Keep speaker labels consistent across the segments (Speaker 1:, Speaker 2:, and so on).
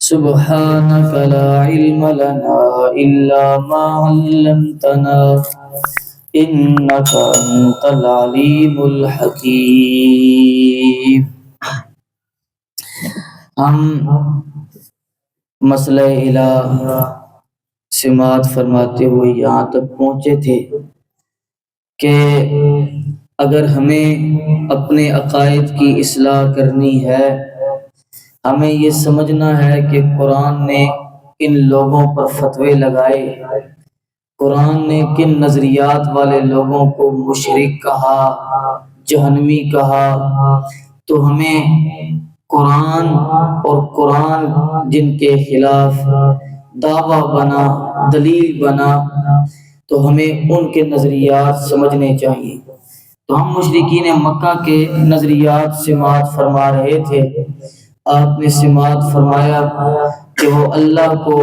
Speaker 1: سبحانك لا علم لنا إلا ما علمتنا إنك أنت العليم الحكيم. ہم مسئلہ الہ سماعت فرماتے ہوئے یہاں تک پہنچے تھے کہ اگر ہمیں اپنے عقائد کی اصلاح کرنی ہے، ہمیں یہ سمجھنا ہے کہ قرآن نے کن لوگوں پر فتوے لگائے، قرآن نے کن نظریات والے لوگوں کو مشرک کہا، جہنمی کہا، تو ہمیں قرآن اور قرآن جن کے خلاف دعویٰ بنا، دلیل بنا، تو ہمیں ان کے نظریات سمجھنے چاہیے. تو ہم مشرکین مکہ کے نظریات سماعت فرما رہے تھے. آپ نے سماعت فرمایا کہ وہ اللہ کو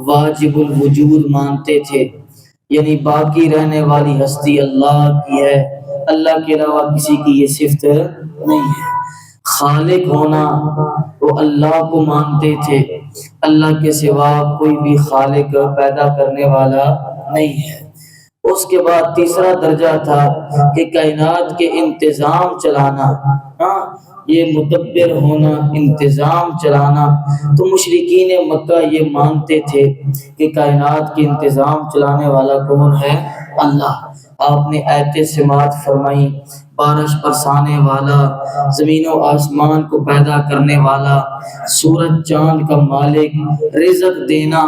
Speaker 1: واجب الوجود مانتے تھے، یعنی باقی رہنے والی ہستی اللہ کی ہے، اللہ کے علاوہ کسی کی یہ صفت نہیں ہے. خالق ہونا وہ اللہ کو مانتے تھے، اللہ کے سوا کوئی بھی خالق پیدا کرنے والا نہیں ہے. اس کے بعد تیسرا درجہ تھا کہ کائنات کے انتظام چلانا، یہ مدبر ہونا، انتظام چلانا. تو مشرکین مکہ یہ مانتے تھے کہ کائنات کے انتظام چلانے والا کون ہے؟ اللہ. آپ نے آیت سماعت فرمائی، بارش برسانے والا، زمین و آسمان کو پیدا کرنے والا، سورج چاند کا مالک، رزق دینا،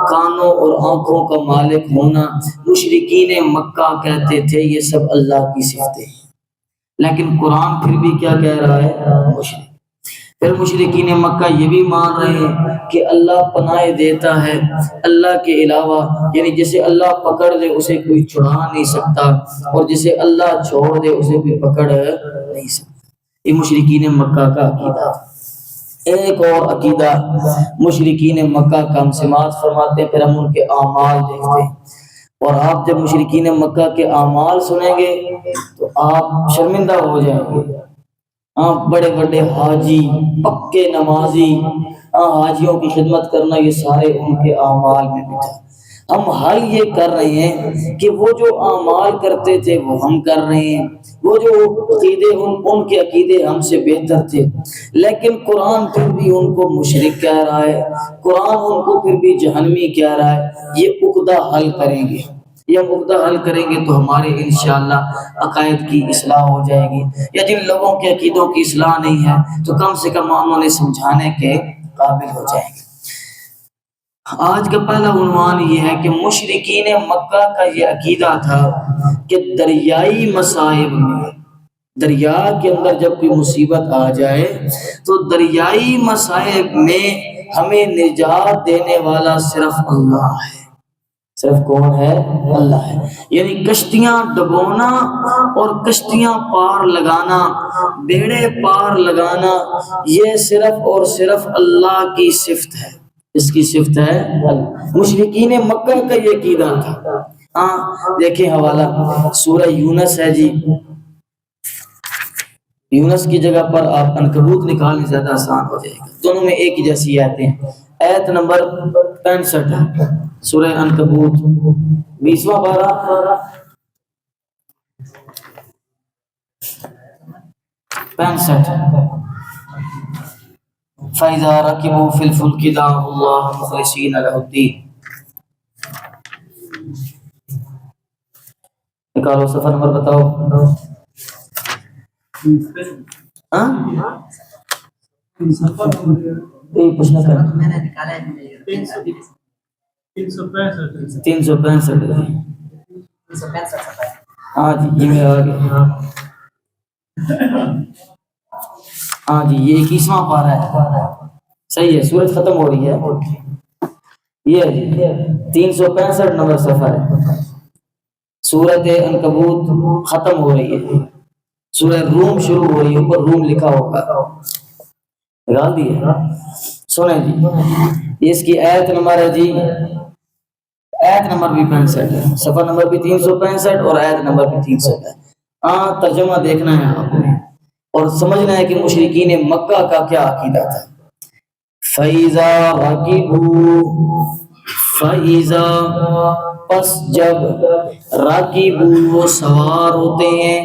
Speaker 1: کانوں اور آنکھوں کا مالک ہونا. مشرکین مکہ کہتے تھے یہ سب اللہ کی صفتیں ہیں. لیکن قرآن پھر بھی کیا کہہ رہا ہے؟ مشرک. پھر مشرکین مکہ یہ بھی مان رہے ہیں کہ اللہ پناہ دیتا ہے، اللہ کے علاوہ یعنی جسے اللہ پکڑ لے اسے کوئی چھڑا نہیں سکتا، اور جسے اللہ چھوڑ دے اسے کوئی پکڑ نہیں سکتا. یہ مشرکین مکہ کا عقیدہ. ایک اور عقیدہ مشرکین مکہ کا ہم سماعت فرماتے ہیں، پھر ہم ان کے اعمال دیکھتے ہیں. اور آپ جب مشرکین مکہ کے اعمال سنیں گے تو آپ شرمندہ ہو جائیں گے. بڑے بڑے حاجی، پکے نمازی، حاجیوں کی خدمت کرنا، یہ سارے ان کے اعمال میں بھی تھا. ہم حل یہ کر رہے ہیں کہ وہ جو اعمال کرتے تھے وہ ہم کر رہے ہیں، وہ جو عقیدے ان کے عقیدے ہم سے بہتر تھے، لیکن قرآن پھر بھی ان کو مشرک کہہ رہا ہے، قرآن ان کو پھر بھی جہنمی کہہ رہا ہے. یہ عقدہ حل کریں گے، یہ عقدہ حل کریں گے تو ہمارے انشاءاللہ عقائد کی اصلاح ہو جائے گی. یا جن لوگوں کے عقیدوں کی اصلاح نہیں ہے تو کم سے کم ہم انہیں سمجھانے کے قابل ہو جائیں گے. آج کا پہلا عنوان یہ ہے کہ مشرکین مکہ کا یہ عقیدہ تھا کہ دریائی مصائب میں، دریا کے اندر جب کوئی مصیبت آ جائے تو دریائی مصائب میں ہمیں نجات دینے والا صرف اللہ ہے. صرف کون ہے؟ اللہ ہے. یعنی کشتیاں ڈبونا اور کشتیاں پار لگانا، بیڑے پار لگانا، یہ صرف اور صرف اللہ کی صفت ہے. اس کی صفت ہے اللہ. مشرکین مکہ کا یہ عقیدہ تھا. دیکھیں حوالہ سورہ یونس ہے جی. یونس کی جگہ پر آپ عنکبوت نکالنے زیادہ آسان ہو جائے گا، دونوں میں ایک ہی جیسی آیتیں ہیں. آیت نمبر 65 ہے سورہ عنکبوت، 20واں پارہ، 65. فَإِذَا رَكِبُوا فِي الْفُلْكِ دَعَوُا اللَّهَ مُخْلِصِينَ لَهُ الدِّينَ. نکالو صفحہ نمبر بتاؤ. پوچھنا کر 365. ہاں جی یہ میں آ گیا. ہاں جی یہ 21واں پارہ ہے. صحیح ہے، سورج ختم ہو رہی ہے. یہ 365 نمبر صفحہ ہے. سورۃ عنکبوت ختم ہو رہی ہے، سورہ روم شروع ہو رہی ہے، اوپر روم لکھا ہوگا، نکال دیے. سنیں جی، اس کی آیت نمبر ہے جی، آیت نمبر بھی 65 ہے، صفحہ نمبر بھی 365 اور آیت نمبر بھی 300 ہے. ترجمہ دیکھنا ہے آپ نے اور سمجھنا ہے کہ مشرکین مکہ کا کیا عقیدہ تھا. فَإِذَا رَكِبُوا فَإِذَا پس جب راکبو وہ سوار ہوتے ہیں،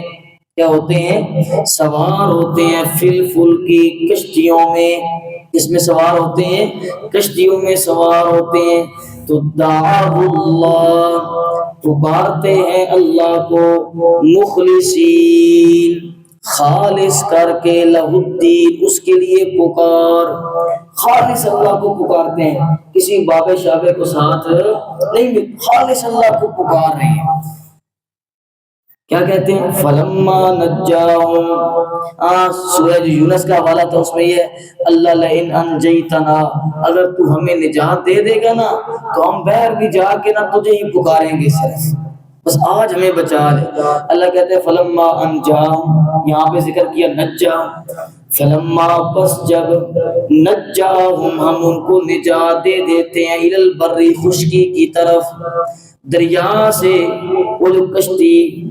Speaker 1: کیا ہوتے ہیں؟ سوار ہوتے ہیں، فی الفلک کشتیوں میں، اس میں سوار ہوتے ہیں، کشتیوں میں سوار ہوتے ہیں، تو دعوا اللہ پکارتے ہیں اللہ کو، مخلصین خالص کر کے، لہ الدین اس کے لیے پکار، خالص اللہ کو پکارتے ہیں، کسی بابے شابے کو ساتھ نہیں، خالص اللہ کو پکار رہے ہیں۔ کیا کہتے ہیں؟ فلما نجاہم، سورہ یونس کا حوالہ تھا، اس میں یہ اللہ لئن انجیتنا، اگر تو ہمیں نجات دے دے گا نا تو ہم بہر بھی جا کے نا تجھے ہی پکاریں گے، صرف بس آج ہمیں بچا لے۔ اللہ کہتے ہیں فلما انجاہم، یہاں پہ ذکر کیا نجا، فلما پس جب نجاہم ہم ان کو نجات دے دیتے ہیں، الی البر خشکی کی طرف، دریا سے وہ جو کشتی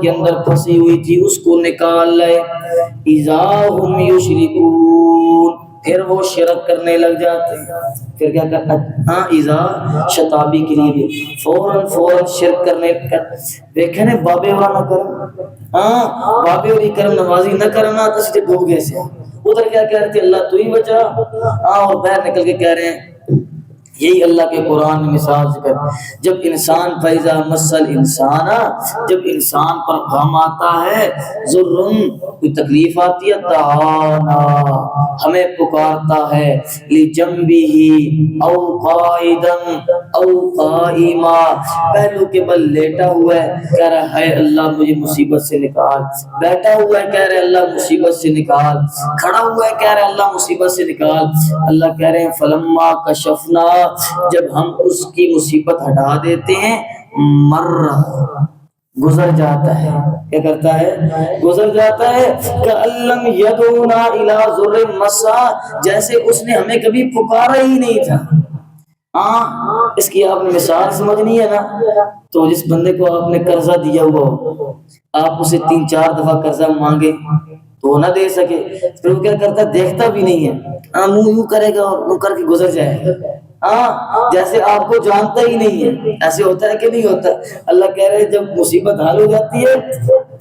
Speaker 1: کے اندر پھنسی ہوئی تھی اس کو نکال لے، اذا ہم یشرکون پھر وہ شرک کرنے لگ جاتے ہیں، پھر کیا کرنا؟ ہاں اذا شتابی کے لیے بھی فوراً شرک کرنے کا، دیکھیں نا بابے والا نہ کرنا، ہاں بابے والی کرم نوازی نہ کرنا تو سیدھے ڈوب گئے سے، ادھر کیا کہہ رہے تھے اللہ تو ہی بچا، ہاں اور باہر نکل کے کہہ رہے ہیں، یہی اللہ کے قرآن میں مثال ذکر، جب انسان فیضا مسل انسان، جب انسان پر غم آتا ہے، ضرن کوئی تکلیف آتی ہے، دعانا ہمیں پکارتا ہے، لجنبہ او قائدا او قائما پہلو کے بل لیٹا ہوا ہے، کہہ رہا ہے اللہ مجھے مصیبت سے نکال، بیٹھا ہوا ہے کہہ رہے اللہ مصیبت سے نکال، کھڑا ہوا ہے کہہ رہے اللہ مصیبت سے نکال، اللہ کہہ رہے ہیں فلما کشفنا جب ہم اس کی مصیبت ہٹا دیتے ہیں، مر گزر جاتا ہے، کیا کرتا ہے؟ گزر جاتا ہے، کألم یدعونا الی ضر مسا جیسے اس نے ہمیں کبھی پکارا ہی نہیں تھا۔ ہاں اس کی آپ نے مثال سمجھنی ہے نا، تو جس بندے کو آپ نے قرضہ دیا ہوا ہو، آپ اسے 3-4 دفعہ قرضہ مانگے تو وہ نہ دے سکے، پھر وہ کیا کرتا ہے؟ دیکھتا بھی نہیں ہے، منہ یوں کرے گا اور منہ کر کے گزر جائے گا، ہاں جیسے آپ کو جانتا ہی نہیں ہے، ایسے ہوتا ہے کہ نہیں ہوتا؟ اللہ کہہ رہے ہیں جب مصیبت حال ہو جاتی ہے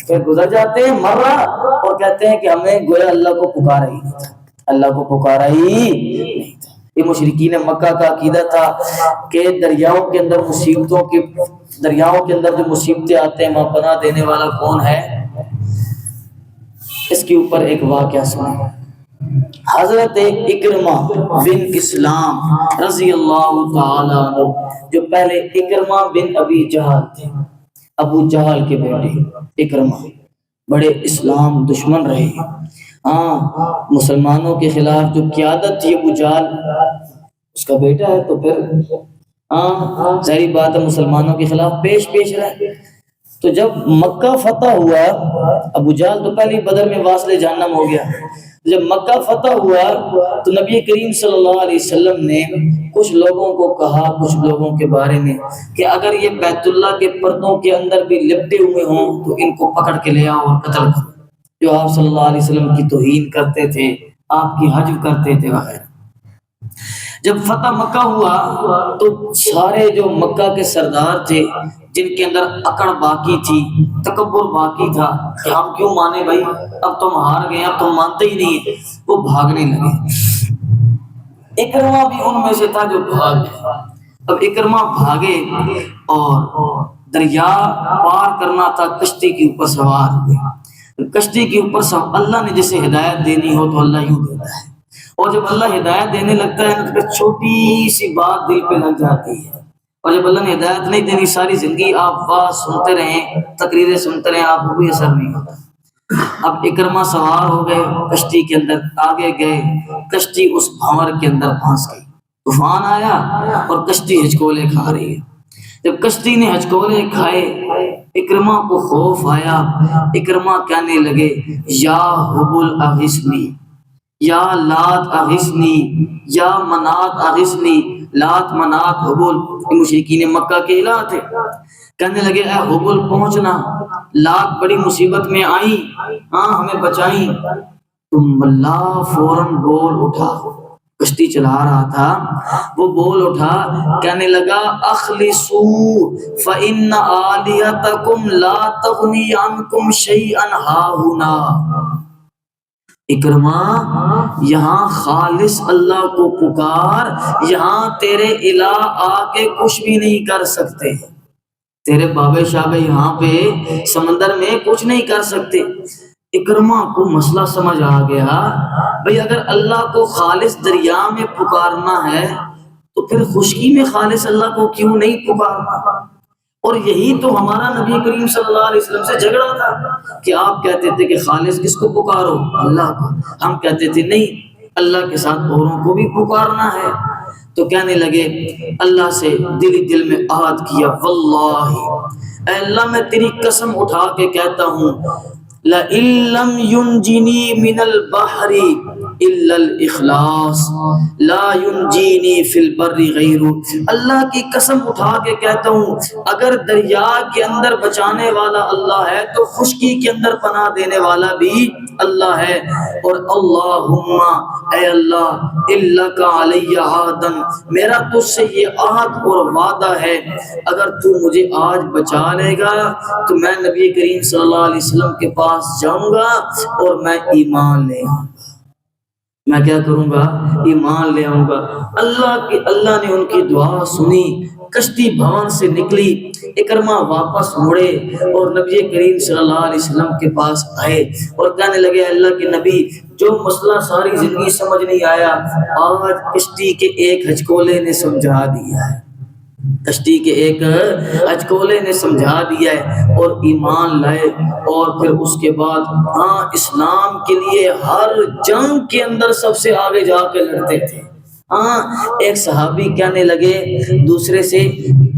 Speaker 1: پھر گزر جاتے ہیں، مر رہا، اور کہتے ہیں کہ ہمیں گویا اللہ کو پکارا ہی نہیں تھا، اللہ کو پکارا ہی نہیں تھا۔ یہ مشرکین مکہ کا عقیدہ تھا کہ دریاؤں کے اندر دریاؤں کے اندر جو مصیبتیں آتے ہیں وہاں پناہ دینے والا کون ہے؟ اس کے اوپر ایک واقعہ سنیں، حضرت اکرمہ بن اسلام رضی اللہ تعالیٰ عنہ، جو پہلے اکرمہ بن ابی جہل تھے، ابو جہل کے بیٹے اکرمہ، بڑے اسلام دشمن رہے، ہاں مسلمانوں کے خلاف جو قیادت تھی ابو جہل اس کا بیٹا ہے تو پھر ہاں ظاہری بات ہے مسلمانوں کے خلاف پیش رہے۔ تو جب مکہ فتح ہوا، ابو جہل تو پہلے بدر میں واصل جہنم ہو گیا، جب مکہ فتح ہوا تو نبی کریم صلی اللہ علیہ وسلم نے کچھ لوگوں کو کہا، کچھ لوگوں کے بارے میں کہ اگر یہ بیت اللہ کے پردوں کے اندر بھی لپٹے ہوئے ہوں تو ان کو پکڑ کے لے آؤ اور قتل کرو، جو آپ صلی اللہ علیہ وسلم کی توہین کرتے تھے، آپ کی حجب کرتے تھے وغیرہ۔ جب فتح مکہ ہوا تو سارے جو مکہ کے سردار تھے جن کے اندر اکڑ باقی تھی، تکبر باقی تھا کہ ہم کیوں مانے بھائی، اب تم ہار گئے، اب تم مانتے ہی نہیں، وہ بھاگنے لگے۔ اکرمہ بھی ان میں سے تھا جو بھاگ گئے۔ اب اکرمہ بھاگے اور دریا پار کرنا تھا، کشتی کے اوپر سوار ہوئے، کشتی کے اوپر اللہ نے جسے ہدایت دینی ہو تو اللہ یوں دیتا ہے، اور جب اللہ ہدایت دینے لگتا ہے تو چھوٹی سی بات دل پہ لگ جاتی ہے، اور جب اللہ نے ہدایت نہیں دینی ساری زندگی آپ بات سنتے رہیں، تقریریں سنتے رہیں، آپ کو کوئی اثر نہیں ہوتا۔ اب اکرمہ سوار ہو گئے کشتی کے اندر، آگے گئے، کشتی اس بھنور کے اندر پھنس گئی، طوفان آیا اور کشتی ہچکولے کھا رہی ہے۔ جب کشتی نے ہچکولے کھائے اکرمہ کو خوف آیا، اکرمہ کہنے لگے یا حبل اغثنی، یا لات اغثنی، یا منات اغثنی، لات منات حبل، یہ مشرکین مکہ کے الہ تھے، کہنے لگے اے حبل پہنچنا، لات بڑی مصیبت میں آئی، ہاں ہمیں بچائیں، تم اللہ فوراً بول اٹھا، کشتی چلا رہا تھا، وہ بول اٹھا، کہنے لگا اخلصوا فإن آلہتکم لا تغنی عنکم شیئا ہاہنا، اکرما یہاں خالص اللہ کو پکار، یہاں تیرے الہ آ کے کچھ بھی نہیں کر سکتے، تیرے بابے شابے یہاں پہ سمندر میں کچھ نہیں کر سکتے۔ اکرما کو مسئلہ سمجھ آ گیا، بھئی اگر اللہ کو خالص دریا میں پکارنا ہے تو پھر خشکی میں خالص اللہ کو کیوں نہیں پکارنا؟ اور یہی تو ہمارا نبی کریم صلی اللہ علیہ وسلم سے جھگڑا تھا کہ آپ کہتے تھے کہ خالص کس کو پکارو؟ اللہ کو، ہم کہتے تھے نہیں، اللہ کے ساتھ اوروں کو بھی پکارنا ہے۔ تو کہنے لگے اللہ سے دل ہی دل میں عہد کیا، واللہ اے اللہ میں تیری قسم اٹھا کے کہتا ہوں، لئن لم ينجنی من البحر الا الاخلاص لا ينجینی فی البر غیر، اللہ کی قسم اٹھا کے کہتا ہوں اگر دریا کے اندر بچانے والا اللہ ہے تو خشکی کے اندر پناہ دینے والا بھی اللہ ہے۔ اور اللہم اے اللہ الک علی عہدا، میرا تجھ سے یہ عہد اور وعدہ ہے، اگر تو مجھے آج بچا لے گا تو میں نبی کریم صلی اللہ علیہ وسلم کے پاس جاؤں گا اور میں ایمان لے آؤں گا، میں کیا کروں گا؟ ایمان لے آؤں گا۔ اللہ نے ان کی دعا سنی، کشتی بھون سے نکلی، اکرما واپس مڑے اور نبی کریم صلی اللہ علیہ وسلم کے پاس آئے اور کہنے لگے اللہ کے نبی، جو مسئلہ ساری زندگی سمجھ نہیں آیا آج کشتی کے ایک ہچکولے نے سمجھا دیا ہے، کشتی کے ایک ہچکولے نے سمجھا دیا ہے، اور ایمان لائے۔ اور پھر اس کے بعد اسلام کے لیے ہر جنگ کے اندر سب سے آگے جا کے لڑتے تھے۔ ایک صحابی کہنے لگے دوسرے سے،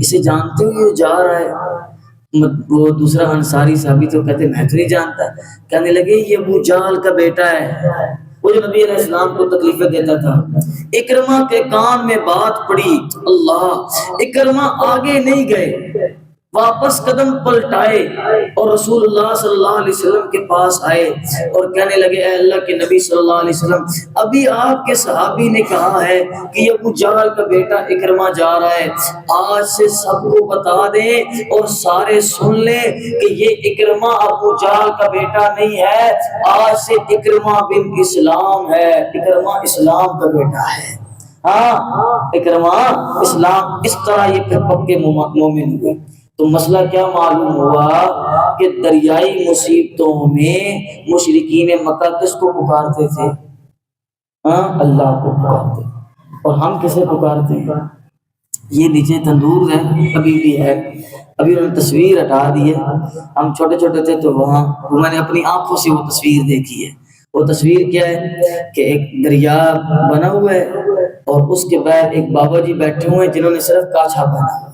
Speaker 1: اسے جانتے ہو یہ جا رہا ہے؟ وہ دوسرا انصاری صحابی تو کہتے میں تو نہیں جانتا، کہنے لگے یہ ابو جہل کا بیٹا ہے، وہ جو نبی علیہ السلام کو تکلیفیں دیتا تھا۔ اکرما کے کان میں بات پڑی، اللہ، اکرما آگے نہیں گئے، واپس قدم پلٹائے اور رسول اللہ صلی اللہ علیہ وسلم کے پاس آئے اور کہنے لگے اے اللہ کے نبی صلی اللہ علیہ وسلم، ابھی آپ کے صحابی نے کہا ہے کہ یہ ابو جہل کا بیٹا اکرما جا رہا ہے، آج سے سب کو بتا دیں اور سارے سن لیں کہ یہ اکرما ابو جہل کا بیٹا نہیں ہے، آج سے اکرما بن اسلام ہے، اکرما اسلام کا بیٹا ہے۔ اکرما اسلام، اس طرح یہ پھر پکے مومن ہوئے۔ تو مسئلہ کیا معلوم ہوا کہ دریائی مصیبتوں میں مشرکین مکہ کس کو پکارتے تھے؟ اللہ کو پکارتے، اور ہم کسے پکارتے ہیں؟ یہ نیچے تندور ہے، ابھی بھی ہے، ابھی انہوں نے تصویر ہٹا دی ہے، ہم چھوٹے چھوٹے تھے تو وہاں میں نے اپنی آنکھوں سے وہ تصویر دیکھی ہے۔ وہ تصویر کیا ہے کہ ایک دریا بنا ہوا ہے اور اس کے بعد ایک بابا جی بیٹھے ہوئے ہیں جنہوں نے صرف کاچھا پہنا ہوا ہے۔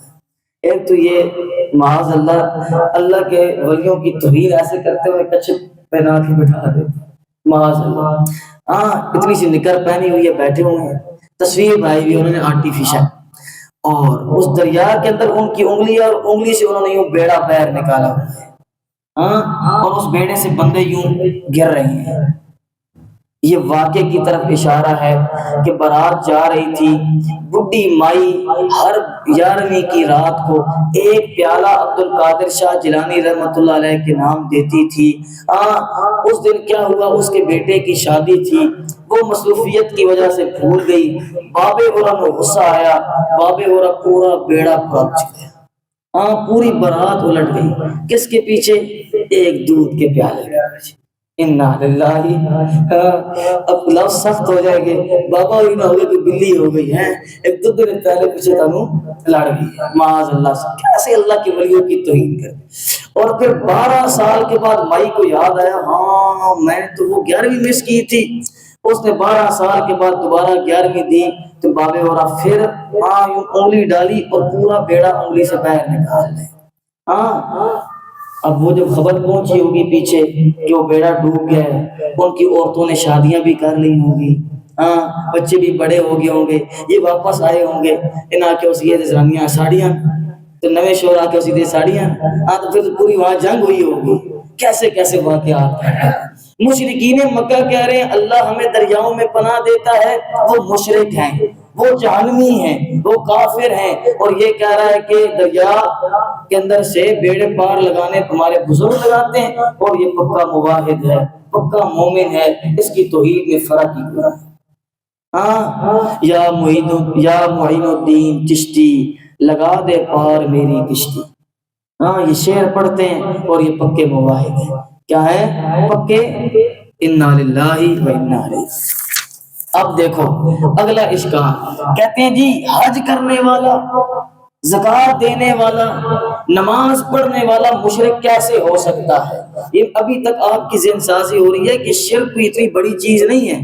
Speaker 1: ایک تو یہ معاذ اللہ کے ولیوں کی توہین ایسے کرتے ہوئے کچھ پہنا کے بٹھا دیتے، معاذ اللہ، اتنی سی نکر پہنی ہوئی ہے، بیٹھے ہوئے ہیں، تصویر بھائی بھی انہوں نے آرٹیفیشل، اور اس دریا کے اندر ان کی انگلی اور انگلی سے انہوں نے یوں بیڑا پیر نکالا ہوا ہے، اور اس بیڑے سے بندے یوں گر رہے ہیں۔ یہ واقعے کی طرف اشارہ ہے کہ بارات جا رہی تھی، بڈھی مائی ہر 11ویں کی رات کو ایک پیالہ عبد القادر شاہ جیلانی رحمۃ اللہ علیہ کے نام دیتی تھی۔ اس دن کیا ہوا، اس کے بیٹے کی شادی تھی، وہ مصروفیت کی وجہ سے بھول گئی، بابے ہورا کو غصہ آیا، بابے ہورا پورا بیڑا پلٹ گیا، پوری بارات الٹ گئی، کس کے پیچھے؟ ایک دودھ کے پیالے کے پیچھے۔ انا للہ، اب لفظ سخت ہو جائے گے، بابا ہوئی نہ ہوگی تو بلی ہو گئی ہے، ایک دودھ نے پیالے پیچھے تانوں لڑ گئی، معاذ اللہ سے، کیسے اللہ کے ولیوں کی توہین کر۔ اور پھر 12 سال کے بعد مائی کو یاد آیا، میں نے تو وہ 11ویں مس کی تھی، اس نے 12 سال کے بعد دوبارہ 11ویں دی، تو بابے ہورا پھر انگلی ڈالی اور پورا بیڑا انگلی سے باہر نکال لے۔ اب وہ جب خبر پہنچی ہوگی پیچھے کہ وہ بیڑا ڈوب گیا ہے، ان کی عورتوں نے شادیاں بھی کر لی ہوں گی، بچے بھی بڑے ہو گئے ہوں گے، یہ واپس آئے ہوں گے، ان آ کے اسی زرامیاں ساڑیاں، تو نویں شور آ کے اسی دے ساڑیاں، تو پھر پوری وہاں جنگ ہوئی ہوگی، کیسے کیسے واقعات ہیں۔ مشرکین مکہ کہہ رہے ہیں اللہ ہمیں دریاؤں میں پناہ دیتا ہے، وہ مشرک ہیں، وہ جہنمی ہیں، وہ کافر ہیں، اور یہ کہہ رہا ہے کہ دریا کے اندر سے بیڑے پار لگانے تمہارے بزرگ لگاتے ہیں، اور یہ پکا موحد ہے، پکا مومن ہے، اس کی توحید میں فرق ہی کوئی نہیں۔ ہاں، یا معین الدین چشتی لگا دے پار میری کشتی۔ ہاں، یہ شعر پڑھتے ہیں اور یہ پکے موحد ہیں۔ کیا ہے؟ پکے انا للہ و انا الیہ۔ اب دیکھو اگلا اشکال، کہتے ہیں جی حج کرنے والا، زکوٰۃ دینے والا، نماز پڑھنے والا مشرک کیسے ہو سکتا ہے؟ یہ ابھی تک آپ کی ذہن سازی ہو رہی ہے کہ شرک کوئی اتنی بڑی چیز نہیں ہے،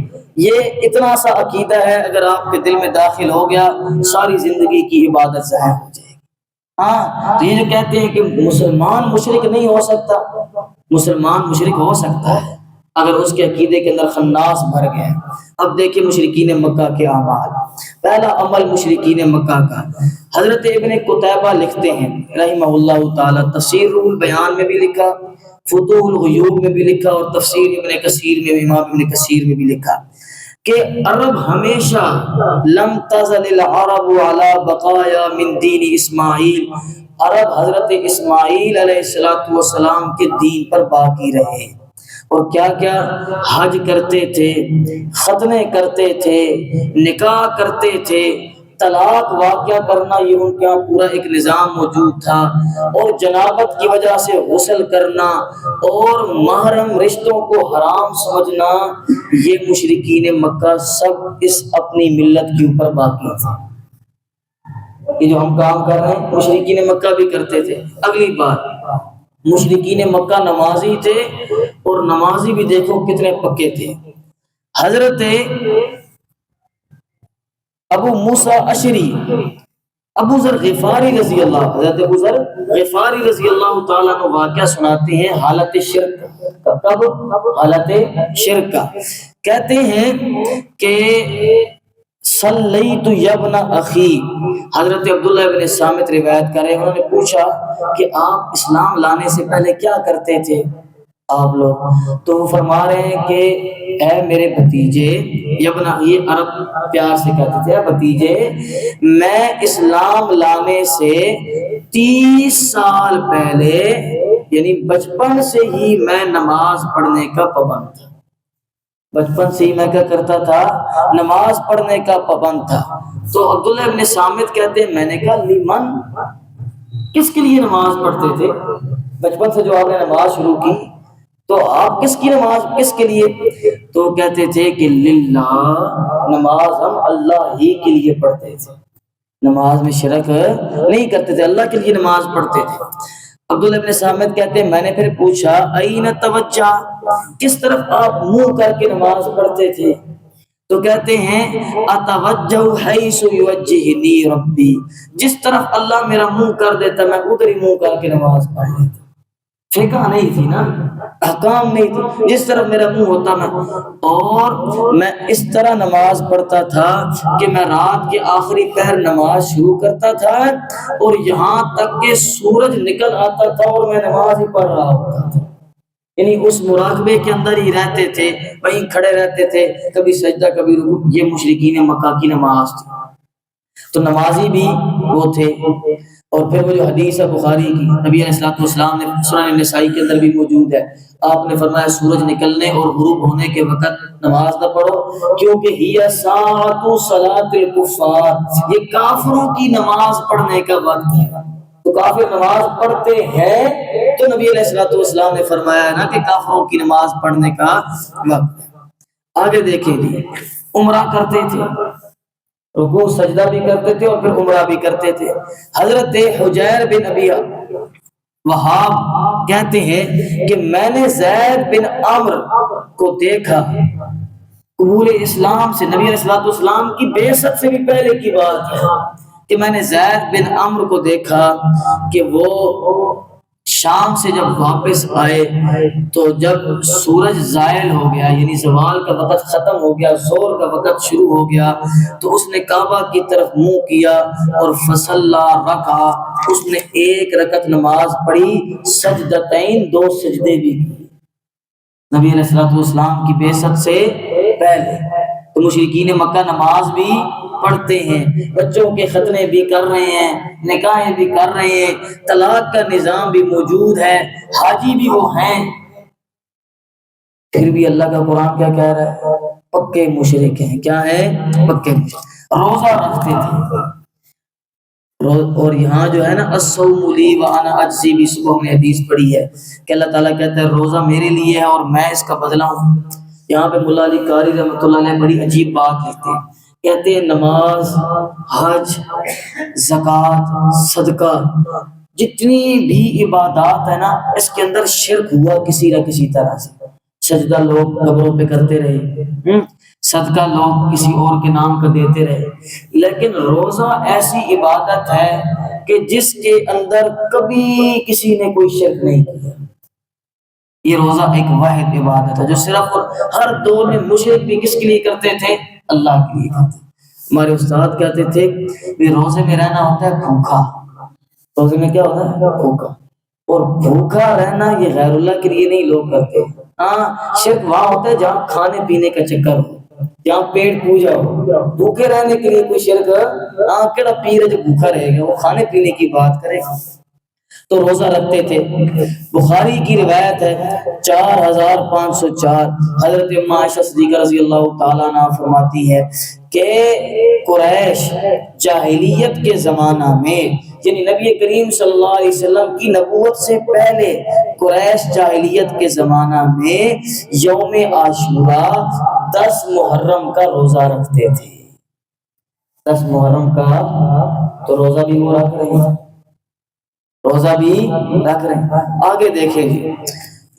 Speaker 1: یہ اتنا سا عقیدہ ہے، اگر آپ کے دل میں داخل ہو گیا ساری زندگی کی عبادت ضائع ہو جائے گی۔ ہاں، تو یہ جو کہتے ہیں کہ مسلمان مشرک نہیں ہو سکتا، مسلمان مشرک ہو سکتا ہے اگر اس کے عقیدے کے اندر خناس بھر گئے۔ اب دیکھیں مشرکین مکہ کے اعمال۔ پہلا عمل مشرکین مکہ کا، حضرت ابن قتیبہ لکھتے ہیں رحمہ اللہ تعالی، تفسیر روح البیان میں بھی لکھا، فتوح الغیوب میں بھی لکھا، اور تفسیر ابن کثیر میں، امام ابن کثیر میں بھی لکھا کہ عرب ہمیشہ لم تزل العرب علی بقایا من دین اسماعیل، عرب حضرت اسماعیل علیہ السلام کے دین پر باقی رہے، اور کیا کیا حج کرتے تھے، ختنے کرتے تھے، نکاح کرتے تھے، طلاق واقعہ کرنا، یہ ان کے یہاں پورا ایک نظام موجود تھا، اور جنابت کی وجہ سے غسل کرنا اور محرم رشتوں کو حرام سمجھنا، یہ مشرکین مکہ سب اس اپنی ملت کے اوپر باقی تھا۔ یہ جو ہم کام کر رہے ہیں مشرکین مکہ بھی کرتے تھے۔ اگلی بات، مشرکین مکہ نمازی تھے، اور نمازی بھی دیکھو کتنے پکے تھے۔ حضرت ابو موسیٰ اشعری، ابو ذر غفاری رضی اللہ، حضرت ابو ذر غفاری رضی اللہ تعالیٰ عنہ واقعہ سناتے ہیں حالت شرک کا۔ کب؟ حالت شرک کا۔ کہتے ہیں کہ صلیت یبن اخی، حضرت عبداللہ ابن صامت روایت کرے، انہوں نے پوچھا کہ آپ اسلام لانے سے پہلے کیا کرتے تھے آپ لوگ؟ تو وہ فرما رہے ہیں کہ اے میرے بھتیجے، یبن، یہ عرب پیار سے کہتے تھے، بھتیجے، میں اسلام لانے سے 30 سال پہلے، یعنی بچپن سے ہی میں نماز پڑھنے کا پابند تھا، بچپن سے ہی میں کیا کرتا تھا؟ نماز پڑھنے کا پابند تھا۔ تو عبداللہ ابن صامت کہتے ہیں میں نے کہا لمن، کس کے لیے نماز پڑھتے تھے؟ بچپن سے جو آپ نے نماز شروع کی تو آپ کس کی نماز، کس کے لیے؟ تو کہتے تھے کہ للہ، نماز ہم اللہ ہی کے لیے پڑھتے تھے، نماز میں شرک نہیں کرتے تھے، اللہ کے لیے نماز پڑھتے تھے۔ عبداللہ ابن صامت کہتے ہیں میں نے پھر پوچھا این توجہ، کس طرف آپ منہ کر کے نماز پڑھتے تھے؟ تو کہتے ہیں اتوجہ حیث یوجہنی ربی، جس طرف اللہ میرا منہ کر دیتا میں ادھر ہی منہ کر کے نماز پڑھ لیتا۔ فقہ نہیں تھی نا، احکام نہیں تھی، جس طرف میرا منہ ہوتا میں، اور میں اس طرح نماز پڑھتا تھا کہ میں رات کے آخری پہر نماز شروع کرتا تھا اور یہاں تک کہ سورج نکل آتا تھا اور میں نماز ہی پڑھ رہا ہوتا تھا، یعنی اس مراقبے کے اندر ہی رہتے تھے، وہیں کھڑے رہتے تھے، کبھی سجدہ کبھی رکوع۔ یہ مشرکین مکہ کی نماز تھی۔ تو نمازی بھی وہ تھے، اور پھر وہ جو حدیث ہے بخاری کی، نبی علیہ السلام نے سنن نسائی کے اندر بھی موجود ہے، آپ نے فرمایا سورج نکلنے اور غروب ہونے کے وقت نماز نہ پڑھو، کیونکہ ہی ساعۃ صلاۃ الکفار، یہ کافروں کی نماز پڑھنے کا وقت ہے۔ تو کافر نماز پڑھتے ہیں تو نبی علیہ السلام نے فرمایا ہے نا کہ کافروں کی نماز پڑھنے کا وقت ہے۔ آگے دیکھیں جی، عمرہ کرتے تھے، رکوع سجدہ بھی کرتے تھے اور پھر عمرہ بھی کرتے تھے۔ حضرت حجیر بن ابی وہاب کہتے ہیں کہ میں نے زید بن عمرو کو دیکھا، قبول اسلام سے، نبی علیہ السلام کی بعثت سے بھی پہلے کی بات ہے کہ میں نے زید بن عمرو کو دیکھا کہ وہ شام سے جب واپس آئے تو جب سورج زائل ہو گیا، یعنی زوال کا وقت ختم ہو گیا، ظہر کا وقت شروع ہو گیا، تو اس نے کعبہ کی طرف منہ کیا اور فصلی رکعہ، اس نے 1 رکعت نماز پڑھی، سجدتین، 2 سجدے بھی کی۔ نبی علیہ الصلوۃ والسلام کی بعثت سے پہلے تو مشرکین مکہ نماز بھی پڑھتے ہیں، بچوں کے ختنے بھی کر رہے ہیں، نکاحیں بھی کر رہے ہیں، طلاق کا نظام بھی موجود ہے، حاجی بھی وہ ہیں، پھر بھی اللہ کا قرآن کیا کہہ رہا ہے؟ پکے مشرک ہیں۔ کیا ہے؟ پکے مشرک، روزہ رکھتے تھے۔ اور یہاں جو ہے نا الصوم لی وانا اجزی بھی، صبح میں حدیث پڑھی ہے کہ اللہ تعالیٰ کہتا ہے روزہ میرے لیے ہے اور میں اس کا بدلہ ہوں۔ یہاں پہ مولا علی قاری رحمۃ اللہ علیہ بڑی عجیب بات لکھتے ہیں، کہتے ہیں نماز، حج، زکوٰۃ، صدقہ، جتنی بھی عبادات ہے نا اس کے اندر شرک ہوا کسی نہ کسی طرح سے۔ سجدہ لوگ قبروں پہ کرتے رہے، صدقہ لوگ کسی اور کے نام کا دیتے رہے، لیکن روزہ ایسی عبادت ہے کہ جس کے اندر کبھی کسی نے کوئی شرک نہیں کیا۔ یہ روزہ ایک واحد عبادت ہے جو صرف ہر دور میں مشرک بھی کس کے لیے کرتے تھے؟ اللہ کے لیے کرتے تھے۔ ہمارے استاد کہتے تھے کہ روزے میں رہنا ہوتا ہے بھوکا۔ روزے میں کیا ہوتا ہے؟ بھوکا۔ اور بھوکا رہنا یہ غیر اللہ کے لیے نہیں لوگ کرتے۔ ہاں شرک وہاں ہوتا ہے جہاں کھانے پینے کا چکر ہو، جہاں پیٹ پوجا ہو۔ بھوکے رہنے کے لیے کوئی شرک، ہاں کیڑا پیر ہے جو بھوکا رہے گا، وہ کھانے پینے کی بات کرے گا۔ تو روزہ رکھتے تھے۔ بخاری کی روایت ہے 4504، حضرت ام عائشہ صدیقہ رضی اللہ تعالیٰ عنہ فرماتی ہے کہ قریش جاہلیت کے زمانہ میں، یعنی نبی کریم صلی اللہ علیہ وسلم کی نبوت سے پہلے قریش جاہلیت کے زمانہ میں یوم عاشورہ 10 محرم کا روزہ رکھتے تھے۔ 10 محرم کا تو روزہ بھی وہ رکھ رہے ہیں، روزہ بھی رکھ رہے ہیں۔ آگے دیکھیں گے،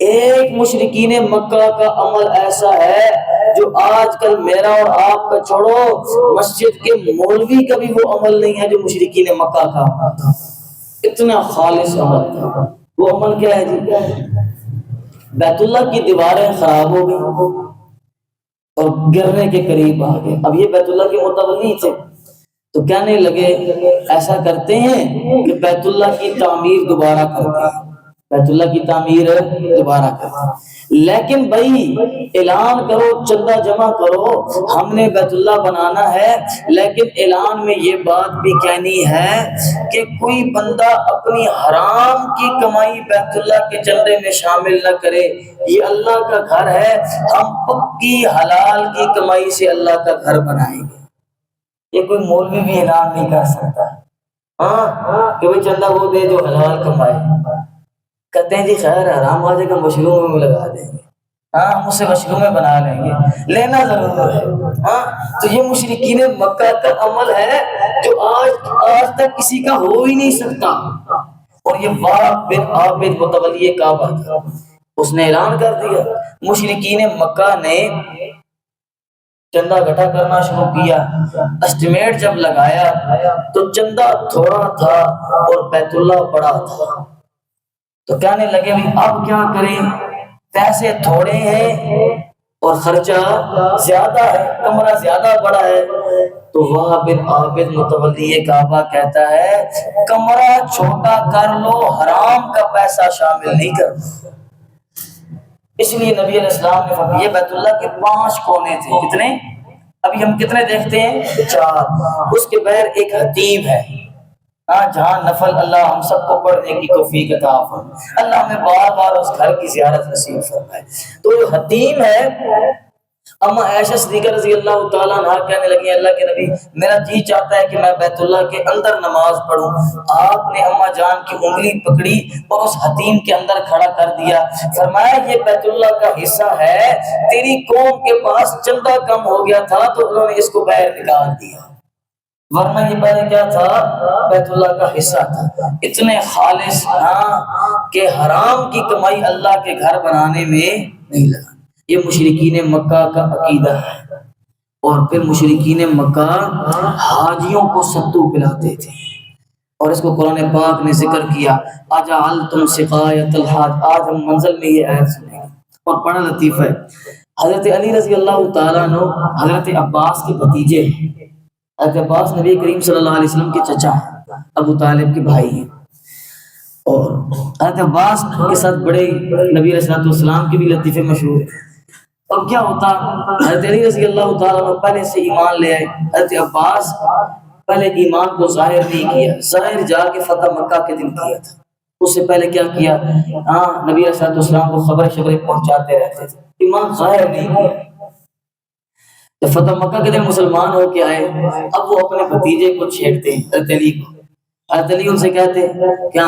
Speaker 1: ایک مشرکین مکہ کا عمل ایسا ہے جو آج کل میرا اور آپ کا چھوڑو، مسجد کے مولوی کا بھی وہ عمل نہیں ہے جو مشرکین مکہ کا تھا۔ اتنا خالص عمل تھا۔ وہ عمل کیا ہے جی؟ بیت اللہ کی دیواریں خراب ہو گئی اور گرنے کے قریب آ گئے۔ اب یہ بیت اللہ کے متولی تھے تو کہنے لگے ایسا کرتے ہیں کہ بیت اللہ کی تعمیر دوبارہ کرتے ہیں، بیت اللہ کی تعمیر دوبارہ کرتے ہیں، لیکن بھائی اعلان کرو، چندہ جمع کرو، ہم نے بیت اللہ بنانا ہے، لیکن اعلان میں یہ بات بھی کہنی ہے کہ کوئی بندہ اپنی حرام کی کمائی بیت اللہ کے چندے میں شامل نہ کرے، یہ اللہ کا گھر ہے، ہم پکی حلال کی کمائی سے اللہ کا گھر بنائیں گے۔ یہ کوئی مولوی بھی اعلان نہیں کر سکتا، ہاں کہ بھئی چندہ وہ دے جو حلال کمائے۔ کہتے ہیں جی خیر حرام واجے کا مشروم میں لگا دیں گے، ہاں ہم اسے مشروم میں بنا لیں گے، لینا ضرور ہے۔ ہاں تو یہ مشرکین مکہ کا عمل ہے جو آج تک کسی کا ہو ہی نہیں سکتا۔ اور یہ واب بن عابد متولی کعبہ تھا، اس نے اعلان کر دیا۔ مشرکین مکہ نے چندہ اکٹھا کرنا شروع کیا، اسٹیمیٹ جب لگایا تو چندہ تھوڑا تھا اور بیت اللہ بڑا تھا، تو کہنے لگے بھی اب کیا کریں، پیسے تھوڑے ہیں اور خرچہ زیادہ ہے، کمرہ زیادہ بڑا ہے۔ تو وہاں بن عابد متولی کعبہ کہتا ہے کمرہ چھوٹا کر لو، حرام کا پیسہ شامل نہیں کرنا۔ اس لیے نبی علیہ السلام نے فرمایا، یہ بیت اللہ کے 5 کونے تھے، کتنے؟ ابھی ہم کتنے دیکھتے ہیں؟ 4۔ اس کے بغیر ایک حتیم ہے، جہاں نفل اللہ ہم سب کو پڑھنے کی توفیق عطا فرمائے، اللہ ہمیں بار بار اس گھر کی زیارت نصیب فرمائے۔ تو جو حتیم ہے، اما عائشہ صدیقہ رضی اللہ تعالیٰ عنہ کہنے لگی اللہ کے نبی میرا جی چاہتا ہے کہ میں بیت اللہ کے اندر نماز پڑھوں۔ آپ نے اما جان کی انگلی پکڑی اور اس حتیم کے اندر کھڑا کر دیا، فرمایا یہ بیت اللہ کا حصہ ہے، تیری قوم کے پاس چندہ کم ہو گیا تھا تو انہوں نے اس کو باہر نکال دیا، ورنہ یہ پہلے کیا تھا؟ بیت اللہ کا حصہ تھا۔ اتنے خالص کہ حرام کی کمائی اللہ کے گھر بنانے میں نہیں لگا۔ یہ مشرکین مکہ کا عقیدہ ہے۔ اور پھر مشرکین مکہ حاجیوں کو ستو پلاتے تھے، اور اس کو قرآن پاک نے ذکر کیا، اجعلتم سقایۃ الحاج۔ آج ہم منزل میں یہ آیت سنیں گے اور بڑا لطیفہ ہے۔ حضرت علی رضی اللہ تعالیٰ عنہ حضرت عباس کے بھتیجے ہیں۔ حضرت عباس نبی کریم صلی اللہ علیہ وسلم کے چچا ہیں، ابو طالب کے بھائی ہیں، اور حضرت عباس کے ساتھ بڑے نبی علیہ السلام کے بھی لطیفے مشہور ہیں۔ اب کیا ہوتا، حضرت علی رضی اللہ تعالیٰ عنہ پہلے سے ایمان لے آئے۔ حضرت عباس پہلے ایمان کو ظاہر نہیں کیا، ظاہر جا کے فتح مکہ کے دن کیا تھا۔ اس سے پہلے کیا کیا؟ نبی علیہ السلام کو خبریں پہنچاتے رہتے تھے، ایمان ظاہر نہیں کیا۔ جب فتح مکہ کے دن مسلمان ہو کے آئے، اب وہ اپنے بھتیجے کو چھیڑتے ہیں، حضرت علی کو۔ حضرت علی ان سے کہتے ہیں کیا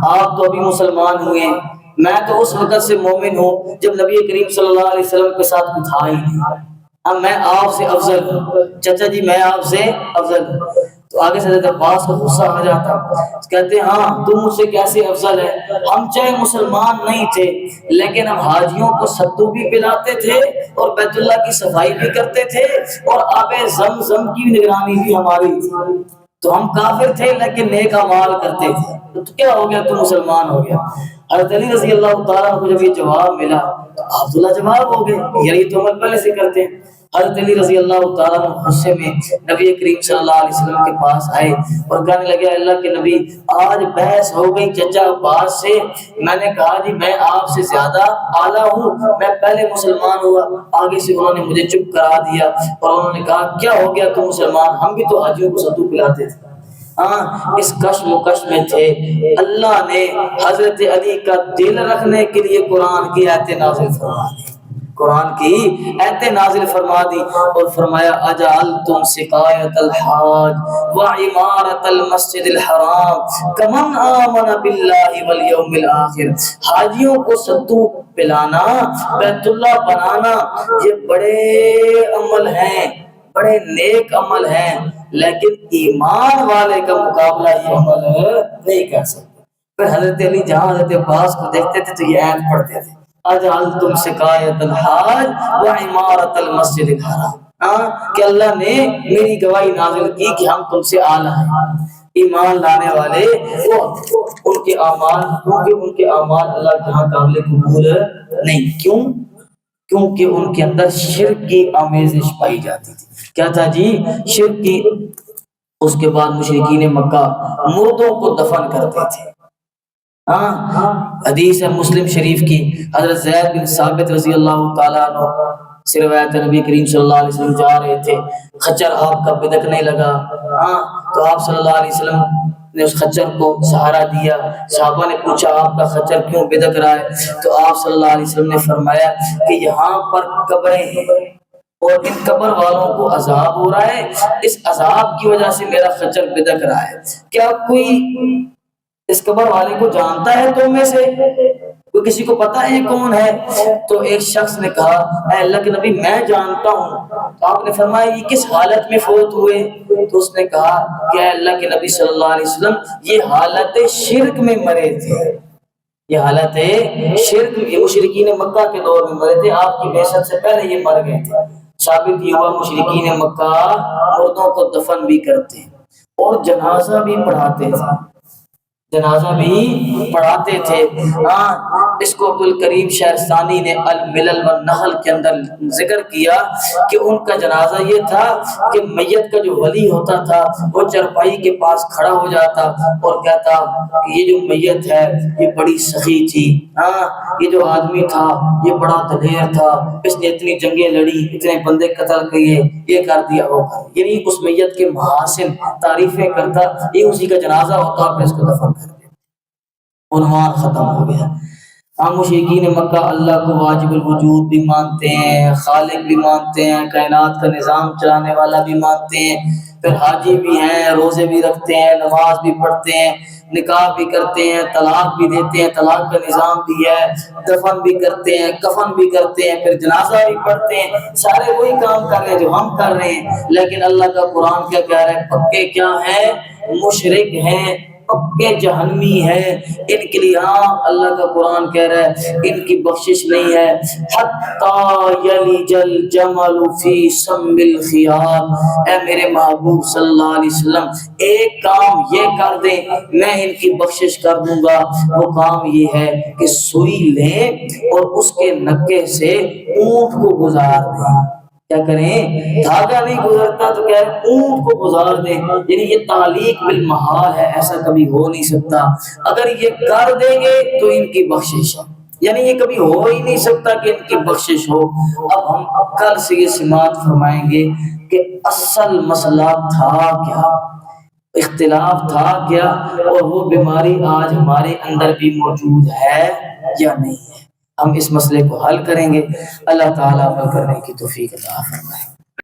Speaker 1: آپ تو ابھی مسلمان ہوئے ہیں، میں تو اس وقت سے مومن ہوں جب نبی کریم صلی اللہ علیہ وسلم کے ساتھ کچھ تھا ہی نہیں، اب میں آپ سے افضل ہوں، چچا جی میں آپ سے افضل ہوں۔ تو آگے سے حضرت عباس کو غصہ آ جاتا، کہتے ہیں ہاں تم مجھ سے کیسے افضل ہے، ہم چاہے مسلمان نہیں تھے لیکن ہم حاجیوں کو ستو بھی پلاتے تھے اور بیت اللہ کی صفائی بھی کرتے تھے اور آب زمزم کی نگرانی بھی ہماری تھی، تو ہم کافر تھے لیکن نیک اعمال کرتے تھے، تو کیا ہو گیا تم مسلمان ہو گیا۔ حضرت علی رضی اللہ تعالیٰ کو جب یہ جواب ملا تو عبداللہ جواب ہو گئے، یعنی تو عمل پہلے سے کرتے ہیں۔ حضرت علی رضی اللہ تعالیٰ غصے میں نبی کریم صلی اللہ علیہ وسلم کے پاس آئے اور کہنے لگے اللہ کے نبی آج بحث ہو گئی چچا عباس سے، میں نے کہا جی میں آپ سے زیادہ اعلیٰ ہوں، میں پہلے مسلمان ہوا، آگے سے انہوں نے مجھے چپ کرا دیا اور انہوں نے کہا کیا ہو گیا تم مسلمان، ہم بھی تو حاجیوں کو ستو پلاتے تھے۔ اس کشم و کش میں تھے، اللہ نے حضرت علی کا دل رکھنے کے لیے قرآن کی آیتیں نازل فرما دی، قرآن کی آیتیں نازل فرما دی اور فرمایا اجعلتم سقایت الحاج وعمارت المسجد الحرام کمن آمن باللہ والیوم الآخر، حاجیوں کو ستو پلانا، بیت اللہ بنانا یہ بڑے عمل ہیں، بڑے نیک عمل ہیں، لیکن ایمان والے کا مقابلہ یہ عمل نہیں کر سکتے۔ پھر حضرت علی جہاں حضرت عباس کو دیکھتے تھے تو یہ آیت پڑھتے تھے اجعلتم سقایت الحاج وعمارت المسجد الحرام، کہ اللہ نے میری گواہی نازل کی کہ ہم تم سے اعلیٰ ہیں، ایمان لانے والے وہ ان کے اعمال، کیونکہ ان کے اعمال اللہ کے ہاں قابل قبول نہیں، کیوں؟ کیونکہ ان کے اندر شرک کی آمیزش پائی جاتی تھی۔ کیا تھا جی؟ شرک کی۔ اس کے بعد مشرکین مکہ مردوں کو دفن کرتے تھے۔ حدیث ہے مسلم شریف کی، حضرت زید بن ثابت رضی اللہ تعالیٰ عنہ سے روایت ہے نبی کریم صلی اللہ علیہ وسلم جا رہے تھے، خچر آپ کا بدکنے لگا، تو آپ صلی اللہ علیہ وسلم نے اس خچر کو سہارا دیا، صحابہ نے پوچھا آپ کا خچر کیوں بدک رہا ہے، تو آپ صلی اللہ علیہ وسلم نے فرمایا کہ یہاں پر قبریں ہیں اور ان قبر والوں کو عذاب ہو رہا ہے، اس عذاب کی وجہ سے میرا خچر بدک رہا ہے، کیا کوئی اس قبر والے کو جانتا ہے تم میں سے؟ کوئی کسی کو پتا ہے یہ کون ہے؟ تو ایک شخص نے کہا اے اللہ کے نبی میں جانتا ہوں۔ تو آپ نے فرمایا یہ کس حالت میں فوت ہوئے؟ تو اس نے کہا کہ اے اللہ کے نبی صلی اللہ علیہ وسلم یہ حالت شرک میں مرے تھے، یہ حالت شرک میں، مشرکین مکہ کے دور میں مرے تھے، آپ کی بعثت سے پہلے یہ مر گئے تھے۔ ثابت یہ ہوا مشرکین مکہ مردوں کو دفن بھی کرتے اور جنازہ بھی پڑھاتے تھے، جنازہ بھی پڑھاتے تھے۔ اس کو عبدالکریم شہرستانی نے الملل والنحل کے اندر ذکر کیا کہ ان کا جنازہ یہ تھا کہ میت کا جو ولی ہوتا تھا وہ چرپائی کے پاس کھڑا ہو جاتا اور کہتا کہ یہ جو میت ہے یہ بڑی سخی تھی، یہ جو آدمی تھا یہ بڑا دلیر تھا، اس نے اتنی جنگیں لڑی، اتنے بندے قتل کیے، یہ کر دیا وہ کر، یعنی اس میت کے محاسن تعریفیں کرتا، یہ اسی کا جنازہ ہوتا اور پھر اس کو دفن کر دیا، عنوان ختم ہو گیا۔ ہم مشرکین مکہ اللہ کو واجب الوجود بھی مانتے ہیں، خالق بھی مانتے ہیں، کائنات کا نظام چلانے والا بھی مانتے ہیں، پھر حاجی بھی ہیں، روزے بھی رکھتے ہیں، نماز بھی پڑھتے ہیں، نکاح بھی کرتے ہیں، طلاق بھی دیتے ہیں، طلاق کا نظام بھی ہے، دفن بھی کرتے ہیں، کفن بھی کرتے ہیں، پھر جنازہ بھی پڑھتے ہیں، سارے وہی کام کر رہے ہیں جو ہم کر رہے ہیں، لیکن اللہ کا قرآن کیا کہہ رہا ہے؟ پکے کیا ہیں؟ مشرک ہیں، پکے جہنمی ہیں، ان کے لیے اللہ کا قرآن کہہ رہا ہے ان کی بخشش نہیں ہے۔ حتی یلج الجمل فی سم الخیاط، اے میرے محبوب صلی اللہ علیہ وسلم ایک کام یہ کر دیں میں ان کی بخشش کر دوں گا، وہ کام یہ ہے کہ سوئی لیں اور اس کے نکے سے اونٹ کو گزار دیں، کیا کریں؟ دھاگا نہیں گزرتا تو کیا ہے اونٹ کو گزار دیں، یعنی یہ تعلیق بالمحال ہے، ایسا کبھی ہو نہیں سکتا۔ اگر یہ کر دیں گے تو ان کی بخشش ہے، یعنی یہ کبھی ہو ہی نہیں سکتا کہ ان کی بخشش ہو۔ اب ہم کل سے یہ سماعت فرمائیں گے کہ اصل مسئلہ تھا کیا، اختلاف تھا کیا، اور وہ بیماری آج ہمارے اندر بھی موجود ہے یا نہیں ہے۔ ہم اس مسئلے کو حل کریں گے، اللہ تعالیٰ عمل کرنے کی توفیق عطا فرمائے۔